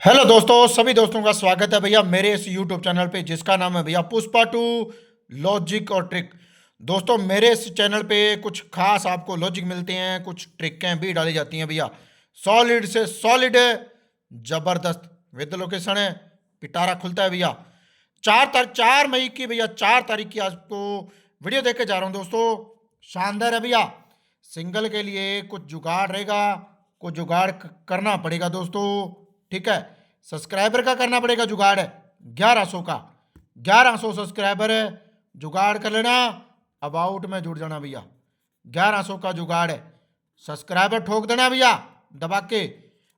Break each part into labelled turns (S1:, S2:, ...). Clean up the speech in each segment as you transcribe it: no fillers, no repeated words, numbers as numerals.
S1: Hello दोस्तों, सभी दोस्तों का स्वागत है भैया मेरे इस यूट्यूब चैनल पे जिसका नाम है भैया पुष्पा टू लॉजिक और ट्रिक। दोस्तों, मेरे इस चैनल पे कुछ खास आपको लॉजिक मिलते हैं, कुछ ट्रिकें भी डाली जाती हैं भैया। सॉलिड से सॉलिड है, जबरदस्त विद लोकेशन है, पिटारा खुलता है भैया। 4 मई की भैया, 4 तारीख की आपको वीडियो देख के जा रहा हूँ दोस्तों। शानदार है भैया। सिंगल के लिए कुछ जुगाड़ रहेगा, कुछ जुगाड़ करना पड़ेगा दोस्तों। ठीक है, सब्सक्राइबर का करना पड़ेगा जुगाड़ है। 1100 का, 1100 सब्सक्राइबर है, जुगाड़ कर लेना। अबाउट में जुड़ जाना भैया। 1100 का जुगाड़ है, सब्सक्राइबर ठोक देना भैया दबा के।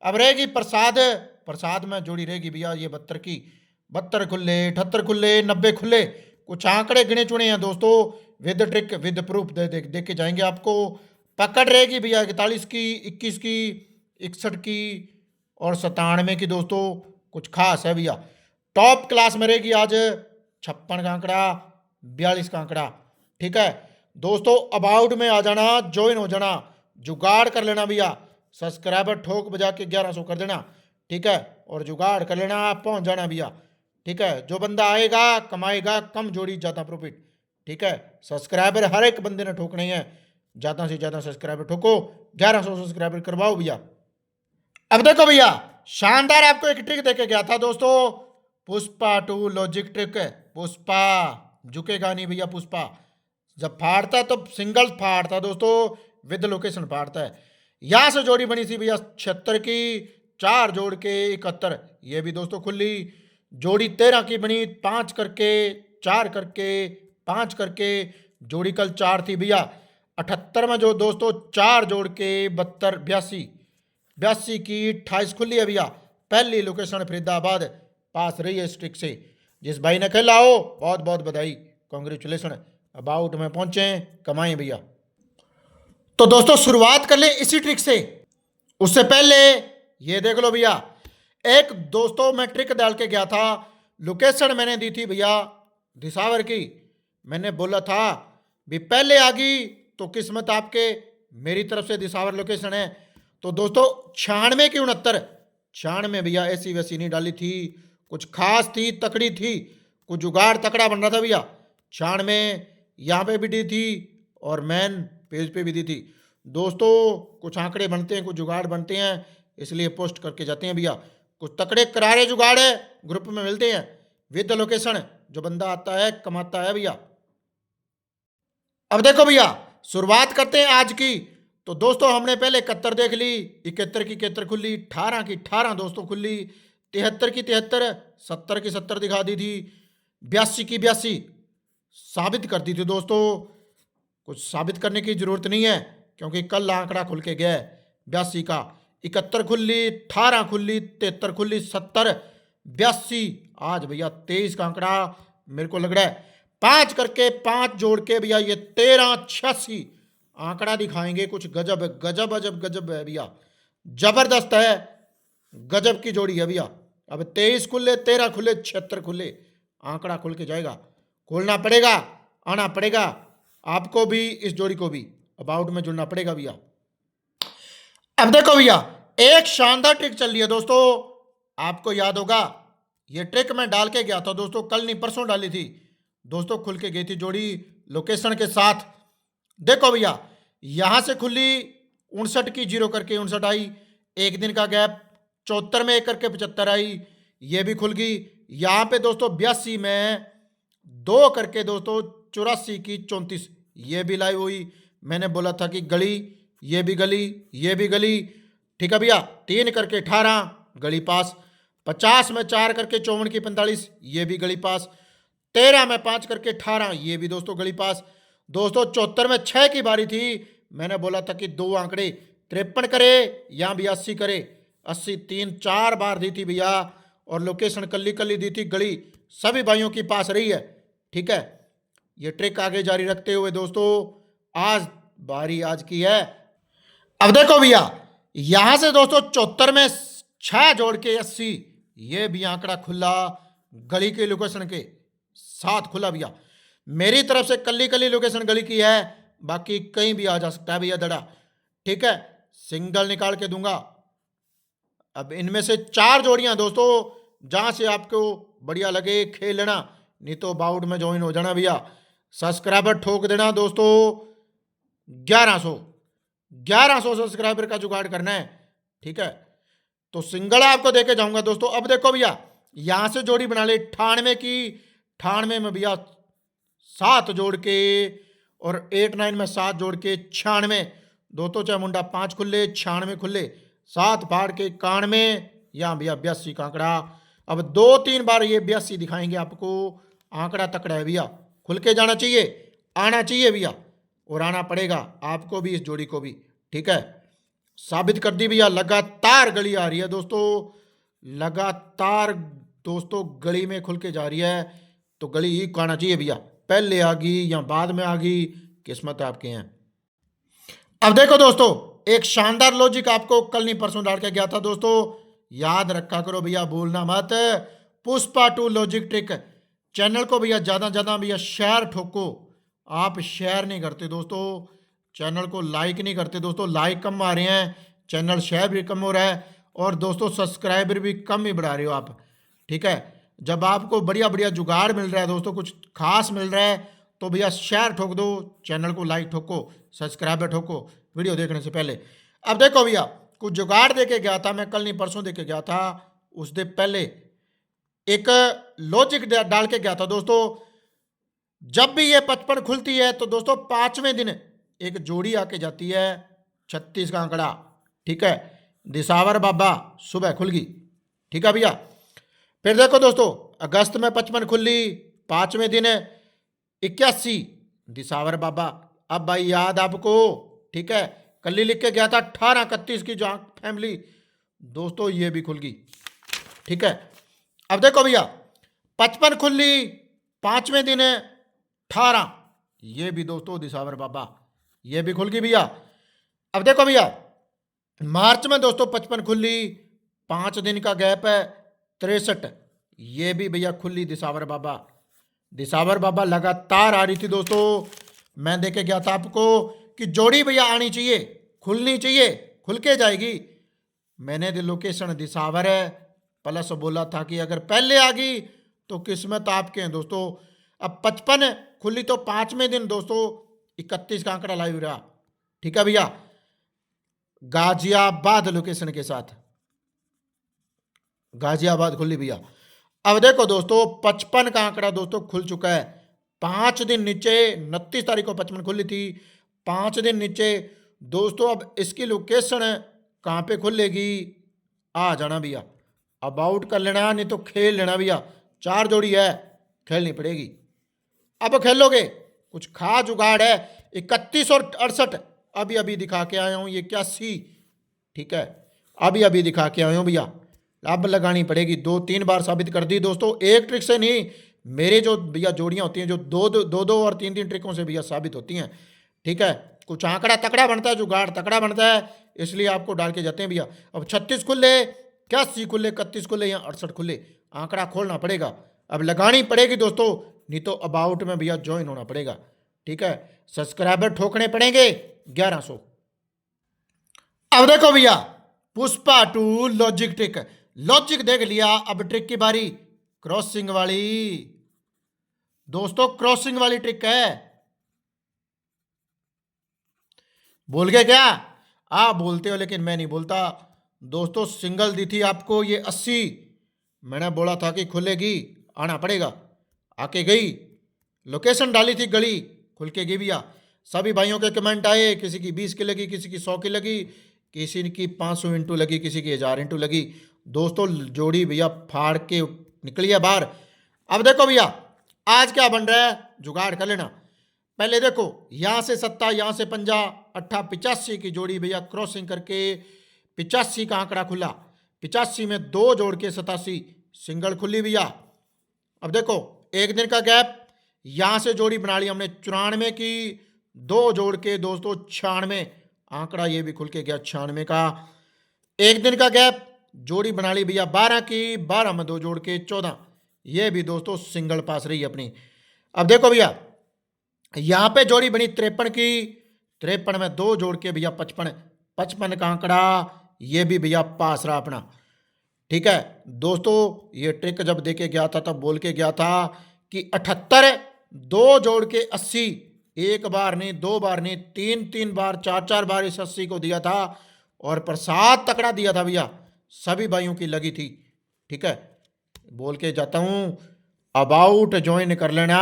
S1: अब रहेगी प्रसाद, प्रसाद में जोड़ी रहेगी भैया ये 72 की। 72 खुले, 78 खुले, 90 खुले। कुछ आंकड़े गिने चुने हैं दोस्तों, विद ट्रिक विद प्रूफ दे के जाएंगे आपको। पकड़ रहेगी भैया 41 की, 21 की, 61 की और 97 की दोस्तों। कुछ खास है भैया, टॉप क्लास में रहेगी आज। 56 का आंकड़ा, 42 का आंकड़ा। ठीक है दोस्तों, अबाउट में आ जाना, ज्वाइन हो जाना, जुगाड़ कर लेना भैया। सब्सक्राइबर ठोक बजा के 1100 कर देना। ठीक है, और जुगाड़ कर लेना, पहुंच जाना भैया। ठीक है, जो बंदा आएगा कमाएगा, कम जोड़ी ज़्यादा प्रॉफिट। ठीक है, सब्सक्राइबर हर एक बंदे ने ठोकने हैं, ज़्यादा से ज़्यादा सब्सक्राइबर ठोको। 1100 सब्सक्राइबर करवाओ भैया। अब देखो भैया, शानदार आपको एक ट्रिक देके गया था दोस्तों, पुष्पा टू लॉजिक ट्रिक है। पुष्पा झुकेगा नहीं भैया। पुष्पा जब फाड़ता है तो सिंगल फाड़ता है दोस्तों, विद लोकेशन फाड़ता है। यहां से जोड़ी बनी थी भैया 76 की, 4 जोड़ के 71। ये भी दोस्तों खुली जोड़ी 13 की बनी, 5 करके, 4 करके, 5 करके। जोड़ी कल 4 थी भैया। 78 में जो दोस्तों 4 जोड़ के 72, 82, 82 की 28 खुली है भैया। पहली लोकेशन फरीदाबाद पास रही है इस ट्रिक से। जिस भाई ने खेला हो बहुत बहुत बधाई, कॉन्ग्रेचुलेसन। अबाउट में पहुंचे, कमाएं भैया। तो दोस्तों शुरुआत कर ले इसी ट्रिक से। उससे पहले ये देख लो भैया, एक दोस्तों मैं ट्रिक डाल के गया था। लोकेशन मैंने दी थी भैया दिसावर की। मैंने बोला था भी पहले आ गई तो किस्मत आपके, मेरी तरफ से दिसावर लोकेशन है। तो दोस्तों 96 की 69, 96 भैया ऐसी वैसी नहीं डाली थी, कुछ खास थी, तकड़ी थी, कुछ जुगाड़ तकड़ा बन रहा था भैया। 96 यहाँ पे भी दी थी और मेन पेज पे भी दी थी दोस्तों। कुछ आंकड़े बनते हैं, कुछ जुगाड़ बनते हैं, इसलिए पोस्ट करके जाते हैं भैया। कुछ तकड़े करारे जुगाड़ है, ग्रुप में मिलते हैं विद लोकेशन। जो बंदा आता है कमाता है भैया। अब देखो भैया, शुरुआत करते हैं आज की। तो दोस्तों हमने पहले 71 देख ली, 71 की 71 खुली, 18 की 18 दोस्तों खुली, 73 की 73, 70 की 70 दिखा दी थी, 82 की 82 साबित कर दी थी दोस्तों। कुछ साबित करने की जरूरत नहीं है क्योंकि कल आंकड़ा खुल के गया है 82 का। 71 खुली, 18 खुली, 73 खुली, 70, 82। आज भैया 23 का आंकड़ा मेरे को लग रहा है। 5 करके 5 जोड़ के भैया ये 13, 86 आंकड़ा दिखाएंगे। कुछ गजब गजब अजब गजब है भैया, जबरदस्त है, गजब की जोड़ी है भैया। अब 23 खुले, 13 खुले, 76 खुले, आंकड़ा खुल के जाएगा। खोलना पड़ेगा, आना पड़ेगा आपको भी, इस जोड़ी को भी अबाउट में जुड़ना पड़ेगा भैया। अब देखो भैया, एक शानदार ट्रिक चल रही है दोस्तों, आपको याद होगा। ये ट्रिक मैं डाल के गया था दोस्तों, कल नहीं परसों डाली थी दोस्तों। खुल के गई थी जोड़ी लोकेशन के साथ। देखो भैया, यहां से खुली 59 की 0 करके 59 आई, एक दिन का गैप। 74 में 1 करके 75 आई, ये भी खुल गई। यहां पे दोस्तों 82 में 2 करके दोस्तों 84 की 34, ये भी लाइव हुई। मैंने बोला था कि गली, ये भी गली, ये भी गली। ठीक है भैया, 3 करके 18 गली पास। 50 में 4 करके 54 की 45, ये भी गली पास। 13 में 5 करके 18, ये भी दोस्तों गली पास। दोस्तों 74 में 6 की बारी थी, मैंने बोला था कि 2 आंकड़े 53 करे या भी 80 करे। 80 3 4 बार दी थी भैया, और लोकेशन कल्ली कल्ली दी थी, गली सभी भाइयों की पास रही है। ठीक है, ये ट्रिक आगे जारी रखते हुए दोस्तों आज बारी आज की है। अब देखो भैया, यहां से दोस्तों 74 में 6 जोड़ के 80, ये भी आंकड़ा खुला गली के लोकेशन के साथ खुला भैया। मेरी तरफ से कल्ली कल्ली लोकेशन गली की है, बाकी कहीं भी आ जा सकता है भैया दड़ा। ठीक है, सिंगल निकाल के दूंगा, अब इनमें से 4 जोड़ियां दोस्तों, जहां से आपको बढ़िया लगे खेलना, नहीं तो बाउट में ज्वाइन हो जाना भैया। सब्सक्राइबर ठोक देना दोस्तों, 1100 1100 सब्सक्राइबर का जुगाड़ करना है, ठीक है। तो सिंगल आपको देके जाऊंगा दोस्तों। अब देखो भैया, यहां से जोड़ी बना ले 98 की, 98 में भैया 7 जोड़ के, और 89 में 7 जोड़ के 96 दोस्तों, चाहे मुंडा 5 खुले 96 खुले, 7 फाड़ के 91, यहाँ भैया 82 का आंकड़ा। अब 2-3 बार ये 82 दिखाएंगे आपको, आंकड़ा तकड़ा है भैया, खुल के जाना चाहिए, आना चाहिए भैया, और आना पड़ेगा आपको भी, इस जोड़ी को भी, ठीक है। साबित कर दी भैया, लगातार गली आ रही है दोस्तों, लगातार दोस्तों गली में खुल के जा रही है, तो गली ही आना चाहिए भैया, पहले आ गई या बाद में आ गई, किस्मत आपके हैं। अब देखो दोस्तों, एक शानदार लॉजिक आपको कल नहीं परसों डाल के गया था दोस्तों, याद रखा करो भैया, भूलना मत। पुष्पा 2 लॉजिक ट्रिक, चैनल को भैया ज्यादा भैया शेयर ठोको। आप शेयर नहीं करते दोस्तों, चैनल को लाइक नहीं करते दोस्तों, लाइक कम आ रहे हैं, चैनल शेयर भी कम हो रहा है, और दोस्तों सब्सक्राइबर भी कम ही बढ़ा रहे हो आप, ठीक है। जब आपको बढ़िया जुगाड़ मिल रहा है दोस्तों, कुछ खास मिल रहा है, तो भैया शेयर ठोक दो, चैनल को लाइक ठोको, सब्सक्राइबर ठोको वीडियो देखने से पहले। अब देखो भैया, कुछ जुगाड़ देके गया था मैं, कल नहीं परसों देके गया था, उस दिन पहले एक लॉजिक डाल के गया था दोस्तों। जब भी ये 55 खुलती है तो दोस्तों 5वें दिन एक जोड़ी आके जाती है 36 का आंकड़ा, ठीक है। दिसावर बाबा सुबह खुल गई, ठीक है भैया। फिर देखो दोस्तों, अगस्त में 55 खुली, 5वें दिन 81 दिसावर बाबा। अब भाई याद आपको, ठीक है, कल ही लिख के गया था 18-31 की जो फैमिली दोस्तों, ये भी खुल गई, ठीक है। अब देखो भैया, 55 खुली, 5वें दिन 18, ये भी दोस्तों दिसावर बाबा, ये भी खुल गई भैया। अब देखो भैया, मार्च में दोस्तों 55 खुली, 5 दिन का गैप है 63, ये भी भैया खुली दिसावर बाबा। दिसावर बाबा लगातार आ रही थी दोस्तों, मैं देखे गया था आपको कि जोड़ी भैया आनी चाहिए, खुलनी चाहिए, खुल के जाएगी। मैंने लोकेशन दिसावर है प्लस बोला था कि अगर पहले आ गई तो किस्मत आपके हैं दोस्तों। अब 55 खुली तो 5वें दिन दोस्तों 31 का आंकड़ा लाइव रहा, ठीक है भैया, गाजियाबाद लोकेशन के साथ, गाजियाबाद खुली भैया। अब देखो दोस्तों, 55 का आंकड़ा दोस्तों खुल चुका है, 5 दिन नीचे, 29 तारीख को 55 खुली थी, 5 दिन नीचे दोस्तों। अब इसकी लोकेशन कहाँ पे खुलेगी, आ जाना भैया, अब आउट कर लेना, नहीं तो खेल लेना भैया, 4 जोड़ी है, खेलनी पड़ेगी। अब खेलोगे, कुछ खास जुगाड़ है, 31 और 68 अभी दिखा के आया हूँ, ये 81, ठीक है, अभी दिखा के आया हूँ भैया। अब लगानी पड़ेगी, 2-3 बार साबित कर दी दोस्तों, एक ट्रिक से नहीं, मेरे जो भैया जोड़ियाँ होती हैं जो 2-2 और 3-3 ट्रिकों से भैया साबित होती हैं, ठीक है। कुछ आंकड़ा तकड़ा बनता है, जुगाड़ तकड़ा बनता है, इसलिए आपको डाल के जाते हैं भैया। अब 36 खुले, 81 खुले, 31 खुले या 68 खुले, आंकड़ा खोलना पड़ेगा, अब लगानी पड़ेगी दोस्तों, नहीं तो अबाउट में भैया ज्वाइन होना पड़ेगा, ठीक है। सब्सक्राइबर ठोकने पड़ेंगे 1100। अब देखो भैया, पुष्पा 2 लॉजिक ट्रिक, लॉजिक देख लिया, अब ट्रिक की बारी, क्रॉसिंग वाली दोस्तों, क्रॉसिंग वाली ट्रिक है। बोल गए क्या? आप बोलते हो लेकिन मैं नहीं बोलता दोस्तों। सिंगल दी थी आपको ये 80, मैंने बोला था कि खुलेगी, आना पड़ेगा, आके गई, लोकेशन डाली थी गली, खुल के गई भैया। सभी भाइयों के कमेंट आए, किसी की 20 की लगी, किसी की 100 की लगी, किसी की 500 इंटू लगी, किसी की 1000 इंटू लगी दोस्तों। जोड़ी भैया फाड़ के निकली है बाहर। अब देखो भैया, आज क्या बन रहा है, जुगाड़ कर लेना। पहले देखो, यहाँ से 7, यहाँ से 50, 8, 85 की जोड़ी भैया क्रॉसिंग करके 85 का आंकड़ा खुला, 85 में 2 जोड़ के 87 सिंगल खुली भैया। अब देखो, एक दिन का गैप, यहाँ से जोड़ी बना ली हमने 94 की, 2 जोड़ के दोस्तों 96, आंकड़ा ये भी खुल के गया 96 का। एक दिन का गैप, जोड़ी बना ली भैया 12 की, 12 में 2 जोड़ के 14, ये भी दोस्तों सिंगल पास रही अपनी। अब देखो भैया, यहाँ पे जोड़ी बनी 53 की, 53 में 2 जोड़ के भैया 55, 55 का आंकड़ा ये भी भैया पास रहा अपना। ठीक है दोस्तों, ये ट्रिक जब देके गया था तब बोल के गया था कि 78 दो जोड़ के 80, एक बार नहीं, दो बार नहीं, तीन तीन बार, चार चार बार इस 80 को दिया था और प्रसाद तकड़ा दिया था भैया, सभी भाइयों की लगी थी। ठीक है, बोल के जाता हूं, अबाउट ज्वाइन कर लेना,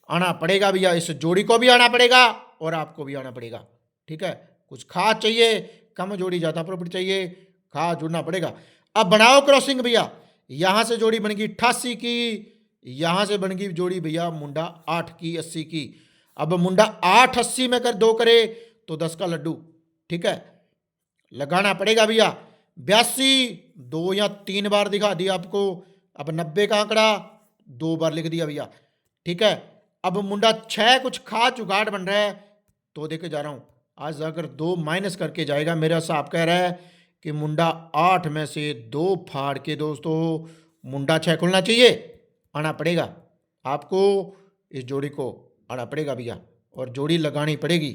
S1: आना पड़ेगा भैया, इस जोड़ी को भी आना पड़ेगा और आपको भी आना पड़ेगा। ठीक है, कुछ खास चाहिए, कम जोड़ी ज्यादा प्रॉफिट चाहिए, खास जुड़ना पड़ेगा। अब बनाओ क्रॉसिंग भैया, यहां से जोड़ी बन गई 88 की, यहां से बन गई जोड़ी भैया मुंडा 8 की 80 की। अब मुंडा 8 80 में कर दो करे तो 10 का लड्डू। ठीक है, लगाना पड़ेगा भैया 82, 2 या 3 बार दिखा दिया आपको। अब 90 का आंकड़ा 2 बार लिख दिया भैया। ठीक है, अब मुंडा 6 कुछ खास जुगाड़ बन रहा है तो देखे जा रहा हूं, आज अगर 2 माइनस करके जाएगा, मेरा हिसाब कह रहा है कि मुंडा 8 में से 2 फाड़ के दोस्तों मुंडा 6 खुलना चाहिए, आना पड़ेगा आपको, इस जोड़ी को आना पड़ेगा भैया और जोड़ी लगानी पड़ेगी।